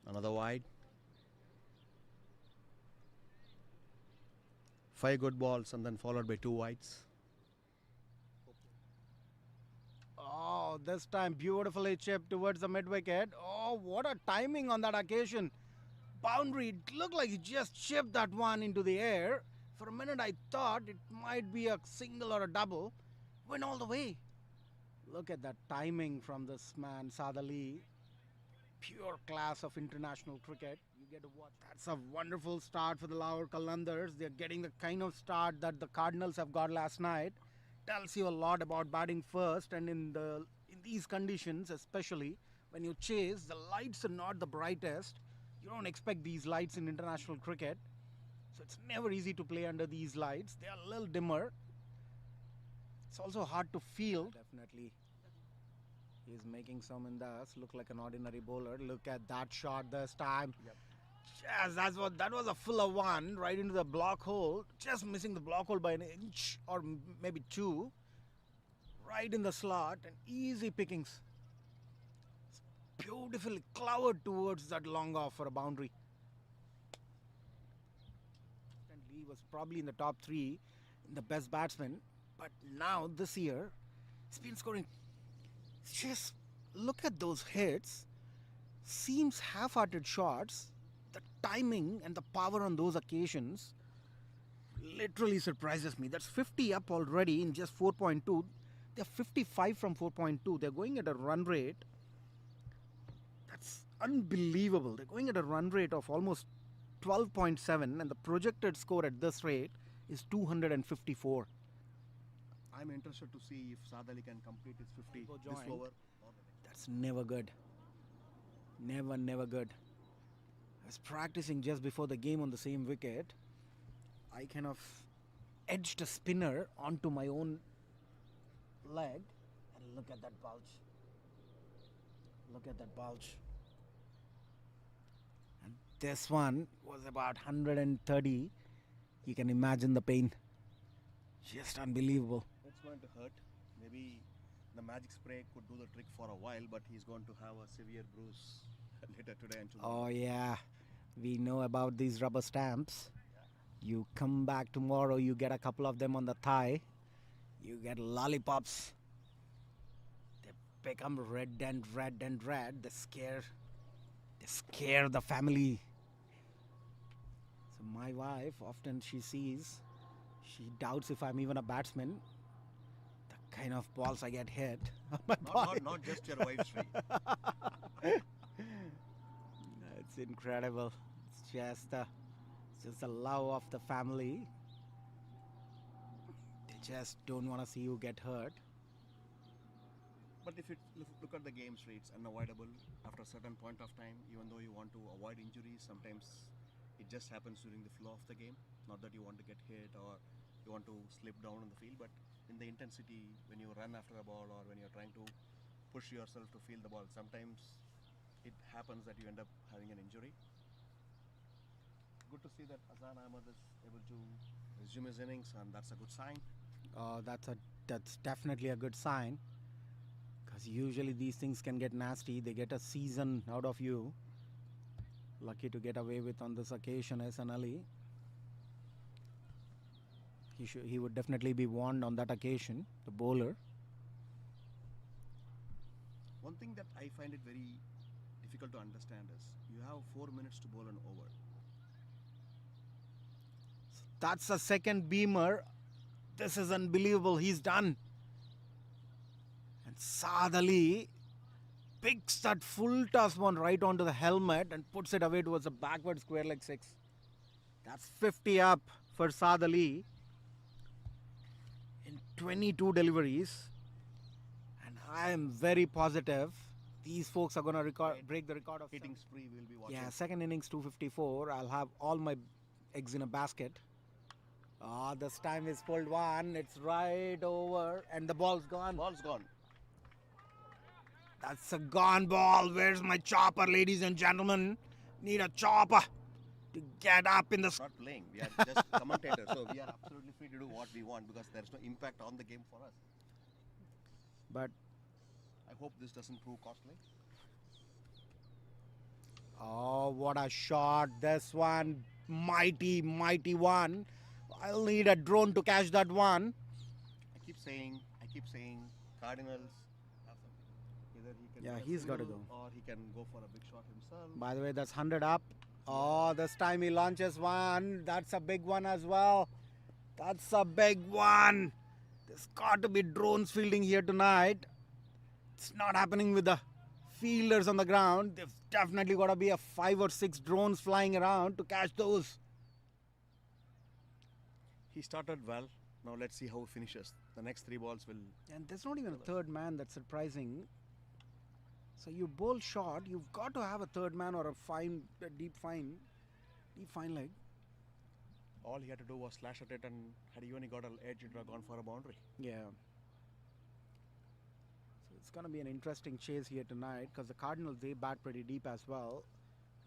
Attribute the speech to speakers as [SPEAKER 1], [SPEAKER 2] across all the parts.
[SPEAKER 1] Another wide. 5 good balls and then followed by 2 wides.
[SPEAKER 2] Oh, this time beautifully chipped towards the mid wicket. Oh, what a timing on that occasion. Boundary, it looked like he just chipped that one into the air. For a minute, I thought it might be a single or a double. Went all the way. Look at that timing from this man, Saad Ali. Pure class of international cricket. You get to watch. That's a wonderful start for the Lahore Qalandars. They're getting the kind of start that the Cardinals have got last night. Tells you a lot about batting first, and in these conditions, especially when you chase, the lights are not the brightest. You don't expect these lights in international cricket, so it's never easy to play under these lights. They are a little dimmer. It's also hard to feel. Definitely, he's making some in this. Look like an ordinary bowler. Look at that shot this time.
[SPEAKER 1] Yep.
[SPEAKER 2] Yes, that was a fuller one right into the block hole. Just missing the block hole by an inch or maybe two. Right in the slot and easy pickings. It's beautifully clowered towards that long off for a boundary. And Lee was probably in the top three, in the best batsmen. But now this year, he's been scoring. Just look at those hits. Seems half-hearted shots. The timing and the power on those occasions literally surprises me. That's 50 up already in just 4.2. They're 55 from 4.2. They're going at a run rate. That's unbelievable. They're going at a run rate of almost 12.7, and the projected score at this rate is 254.
[SPEAKER 1] I'm interested to see if Saad Ali can complete his 50
[SPEAKER 2] Go
[SPEAKER 1] this
[SPEAKER 2] join.
[SPEAKER 1] over.
[SPEAKER 2] That's never good. Never good. I was practicing just before the game on the same wicket. I kind of edged a spinner onto my own leg, and look at that bulge. Look at that bulge. And this one was about 130. You can imagine the pain. Just unbelievable.
[SPEAKER 1] It's going to hurt. Maybe the magic spray could do the trick for a while, but he's going to have a severe bruise later today and tomorrow.
[SPEAKER 2] Oh, yeah. We know about these rubber stamps. You come back tomorrow, you get a couple of them on the thigh. You get lollipops. They become red and red and red. They scare the family. So my wife, often she doubts if I'm even a batsman. The kind of balls I get hit on my body.
[SPEAKER 1] Not just your wife's free.
[SPEAKER 2] It's incredible. It's just the love of the family. They just don't want to see you get hurt.
[SPEAKER 1] But if you look at the game's rates, unavoidable after a certain point of time, even though you want to avoid injuries, sometimes it just happens during the flow of the game. Not that you want to get hit or you want to slip down in the field, but in the intensity when you run after a ball or when you're trying to push yourself to field the ball, sometimes it happens that you end up having an injury. Good to see that Azan Ahmed is able to resume his innings, and that's a good sign.
[SPEAKER 2] That's definitely a good sign. Because usually these things can get nasty. They get a season out of you. Lucky to get away with on this occasion, Hasan Ali. He would definitely be warned on that occasion, the bowler.
[SPEAKER 1] One thing that I find it very difficult to understand is you have 4 minutes to bowl an over.
[SPEAKER 2] That's a second beamer. This is unbelievable. He's done. And Saad Ali picks that full toss one right onto the helmet and puts it away towards a backward square leg 6. That's 50 up for Saad Ali in 22 deliveries. And I am very positive these folks are going to break the record of
[SPEAKER 1] Hitting spree we'll be watching.
[SPEAKER 2] Yeah, second innings 254. I'll have all my eggs in a basket. This time he's pulled one. It's right over and the ball's gone.
[SPEAKER 1] Ball's gone.
[SPEAKER 2] That's a gone ball. Where's my chopper, ladies and gentlemen? Need a chopper to get up in the...
[SPEAKER 1] Not playing. We are just commentators. So we are absolutely free to do what we want because there's no impact on the game for us.
[SPEAKER 2] But
[SPEAKER 1] I hope this doesn't prove costly.
[SPEAKER 2] Oh, what a shot. This one, mighty, mighty one. I'll need a drone to catch that one.
[SPEAKER 1] I keep saying, Cardinals have something. Either he can
[SPEAKER 2] Yeah,
[SPEAKER 1] get a
[SPEAKER 2] he's got to
[SPEAKER 1] single
[SPEAKER 2] go.
[SPEAKER 1] or he can go for a big shot himself.
[SPEAKER 2] By the way, that's 100 up. Oh, this time he launches one. That's a big one as well. That's a big one. There's got to be drones fielding here tonight. It's not happening with the fielders on the ground. There's definitely got to be a 5 or 6 drones flying around to catch those.
[SPEAKER 1] He started well. Now let's see how he finishes. The next 3 balls will.
[SPEAKER 2] And there's not even a third man. That's surprising. So you bowl short, you've got to have a third man or a deep fine leg.
[SPEAKER 1] All he had to do was slash at it, and had he only got an edge, it would have gone for a boundary.
[SPEAKER 2] Yeah. So it's going to be an interesting chase here tonight because the Cardinals, they bat pretty deep as well.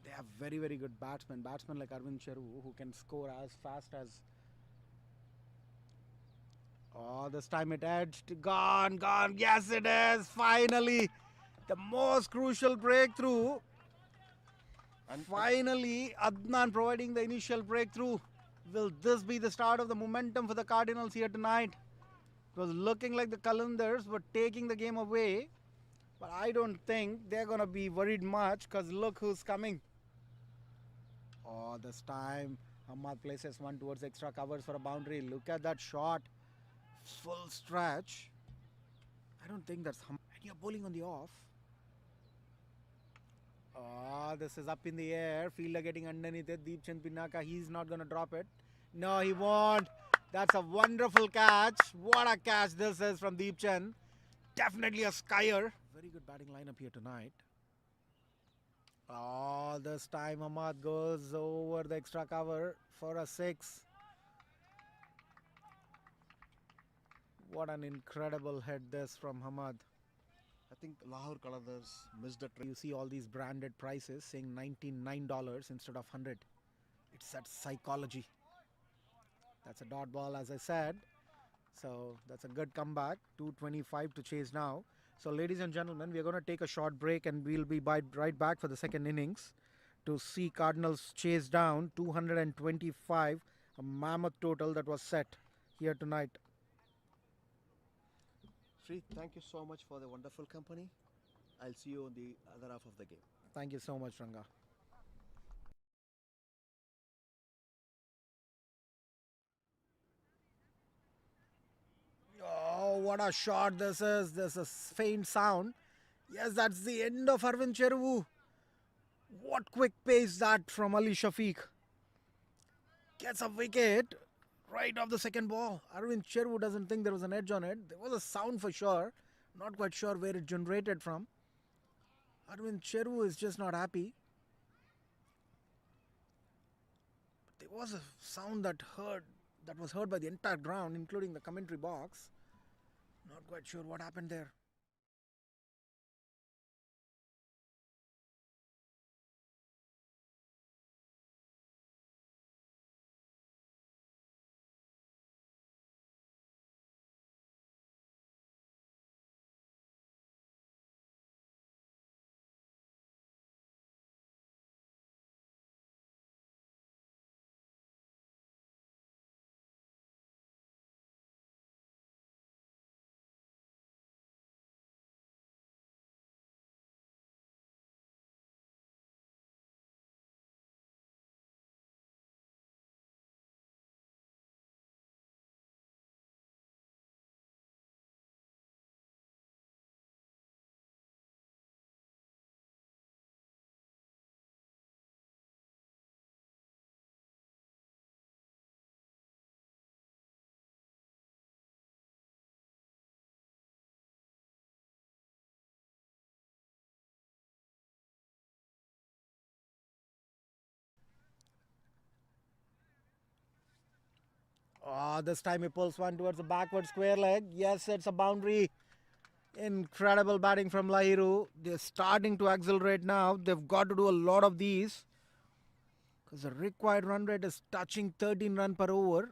[SPEAKER 2] They have very, very good batsmen. Batsmen like Arvind Cheru who can score as fast as. Oh, this time it edged. Gone, gone. Yes, it is. Finally. The most crucial breakthrough.
[SPEAKER 1] And
[SPEAKER 2] Finally, Adnan providing the initial breakthrough. Will this be the start of the momentum for the Cardinals here tonight? It was looking like the Qalandars were taking the game away. But I don't think they're going to be worried much because look who's coming. Oh, this time Ahmad places one towards extra covers for a boundary. Look at that shot. Full stretch. I don't think that's Ahmad. And you're bowling on the off. Oh, this is up in the air. Fielder getting underneath it. Deepchand Pinaka, he's not going to drop it. No, he won't. That's a wonderful catch. What a catch this is from Deepchand. Definitely a skyer. Very good batting lineup here tonight. Oh, this time Ahmad goes over the extra cover for a 6. What an incredible head this from Hamad.
[SPEAKER 1] I think Lahore Qalandars missed the trick.
[SPEAKER 2] You see all these branded prices saying $99 instead of 100. It's that psychology. That's a dot ball, as I said. So that's a good comeback. 225 to chase now. So ladies and gentlemen, we're going to take a short break and we'll be right back for the second innings to see Cardinals chase down 225, a mammoth total that was set here tonight.
[SPEAKER 1] Sri, thank you so much for the wonderful company. I'll see you on the other half of the game.
[SPEAKER 2] Thank you so much, Ranga. Oh, what a shot this is. There's a faint sound. Yes, that's the end of Arvind Cheru. What quick pace that from Ali Shafiq. Gets a wicket right off the second ball. Arvind Cheru doesn't think there was an edge on it. There was a sound for sure. Not quite sure where it generated from. Arvind Cheru is just not happy. There was a sound that was heard by the entire ground, including the commentary box. Not quite sure what happened there. Oh, this time he pulls one towards the backward square leg. Yes, it's a boundary. Incredible batting from Lahiru. They're starting to accelerate now. They've got to do a lot of these because the required run rate is touching 13 run per over.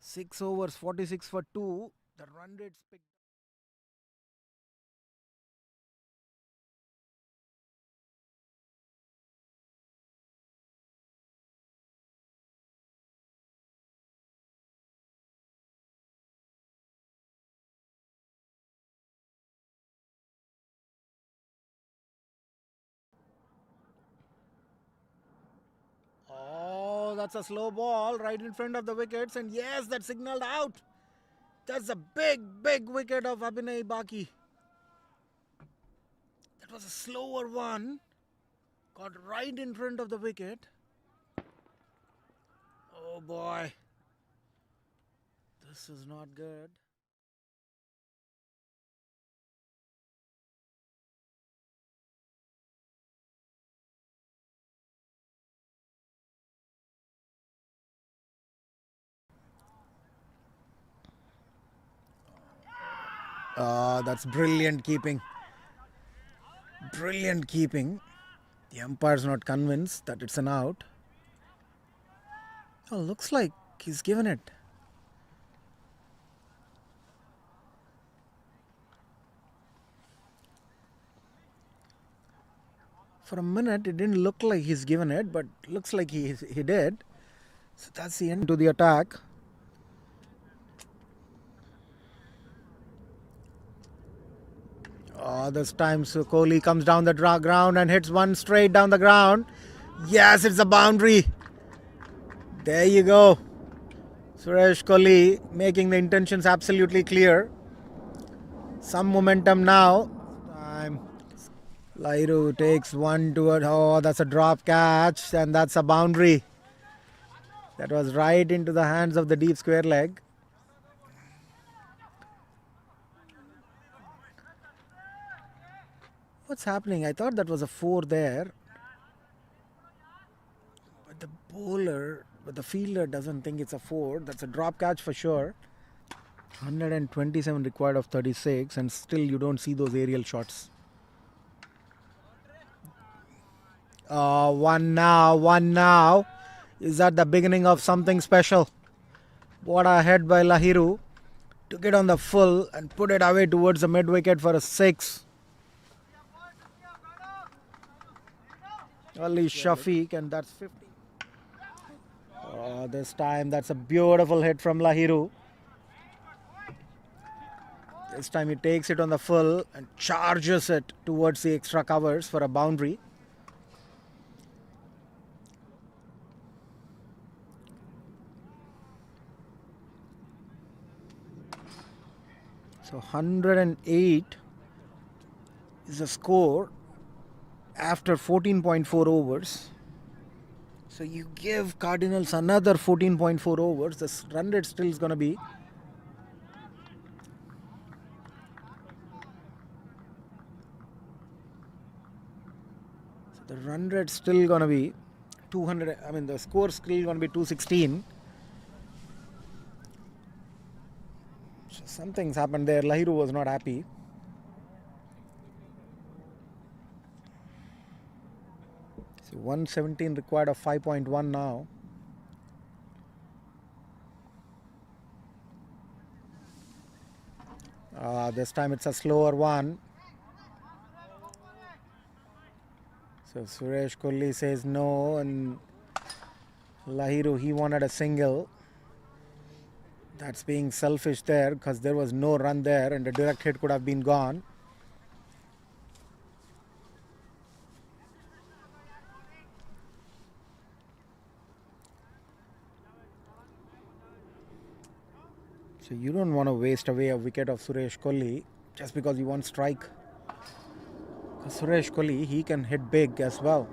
[SPEAKER 2] 6 overs, 46 for 2. The run rate's picked. that's a slow ball right in front of the wickets. And yes, that signaled out. That's a big, big wicket of Abhinay Baki. That was a slower one. Got right in front of the wicket. Oh boy. This is not good. That's brilliant keeping. Brilliant keeping. The umpire's not convinced that it's an out. Oh, looks like he's given it. For a minute, it didn't look like he's given it, but looks like he did. So that's the end to the attack. This time Kohli comes down the ground and hits one straight down the ground. Yes, it's a boundary. There you go. Suresh Kohli making the intentions absolutely clear. Some momentum now. Lahiri takes one toward. Oh, that's a drop catch and that's a boundary. That was right into the hands of the deep square leg. What's happening? I thought that was a 4 there. But the bowler, but the fielder doesn't think it's a 4. That's a drop catch for sure. 127 required of 36 and still you don't see those aerial shots. One now. Is that the beginning of something special? What a head by Lahiri. Took it on the full and put it away towards the mid wicket for a 6. Ali Shafiq, and that's 50. This time that's a beautiful hit from Lahiri. This time he takes it on the full and charges it towards the extra covers for a boundary. So 108 is the score after 14.4 overs. So you give Cardinals another 14.4 overs. The run rate still is going to be the 200. I mean, the score still going to be 216. So something's happened there. Lahiri was not happy. So 117 required of 5.1 now. This time it's a slower one. So Suresh Kohli says no, and Lahiri, he wanted a single. That's being selfish there because there was no run there and the direct hit could have been gone. So you don't want to waste away a wicket of Suresh Kohli just because you want strike. Suresh Kohli, he can hit big as well.